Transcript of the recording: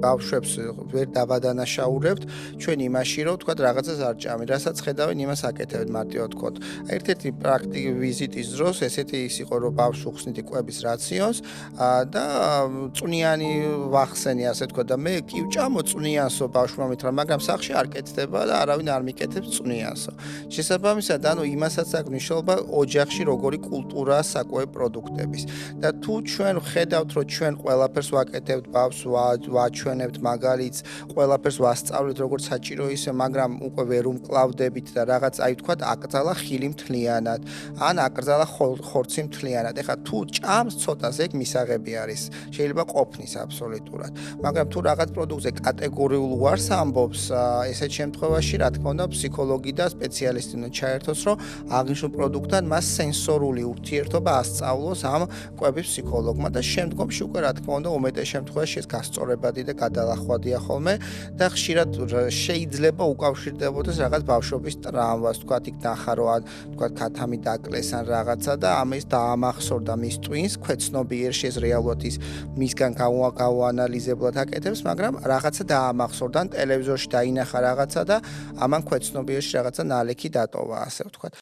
ბავშვებს ვერ დავადანაშაულებთ ჩვენ იმაში, რომ თქვათ რაღაცას არ ჭამენ, რასაც ხედავენ, იმას აკეთებთ მარტივად ვთქვათ. ერთ-ერთი პრაქტიკული ვიზიტის დროს ესეთი ის იყო, რომ ბავშვს უხსნით კვების რაციონს და წვნიანი ვახსენი, ასე ვთქვათ და მე კი ვჭამო წვნიანსო ბავშვმა მითხრა, მაგრამ სახლში არ კეთდება და არავინ არ მიკეთებს წვნიანსო. შესაბამისად, ანუ იმასაც აქვს მნიშვნელობა ოჯახში როგორი კულტურაა საკვები პროდუქტების. და თუ ჩვენ ხედავთ, რომ ჩვენ ყველაფერს ვაკეთებთ ბავშვს ვაჩვენებთ მაგალითს, ყველაფერს ვასწავლეთ როგორც საჭირო ისე, მაგრამ უკვე ვერ უმკლავდებით და რაღაც აი ვთქვათ აკრძალა ხილი მთლიანად, ან აკრძალა ხორცი მთლიანად. ეხლა თუ ჭამს ცოტას ეგ მისაღები არის. შეიძლება ყოფნის აბსოლუტურად. მაგრამ თუ რაღაც პროდუქტზე კატეგორიულ უარს ამბობს, ესეთ შემთხვევაში რა თქმა უნდა ფსიქოლოგი და სპეციალისტი უნდა ჩაერთოს, რომ აღნიშნულ პროდუქტთან მას სენსორული ურთიერთობა ასწავლოს ამ კვების ფსიქოლოგმა და შემდგომში უკვე რა თქმა უნდა უმეტეს შემთხვევაში ეს გასწორებადი და გადალახვადია ხოლმე და ხშირად შეიძლება უკავშირდებოდეს რაღაც ბავშვობის ტრამვას, თქვათ იქ ნახარო ან თქვათ ქათამი დაკლეს ან რაღაცა და ამის დაამახსოვრდა მის ტვინს, ქვეცნობიერში ეს რეალურად ის მისგან გაუანალიზებლად აკეთებს, მაგრამ რაღაცა დაამახსოვრდა ან ტელევიზორში დაინახა რაღაცა და ამან ქვეცნობიერში რაღაცა ნალექი დატოვა, ასე ვთქვათ.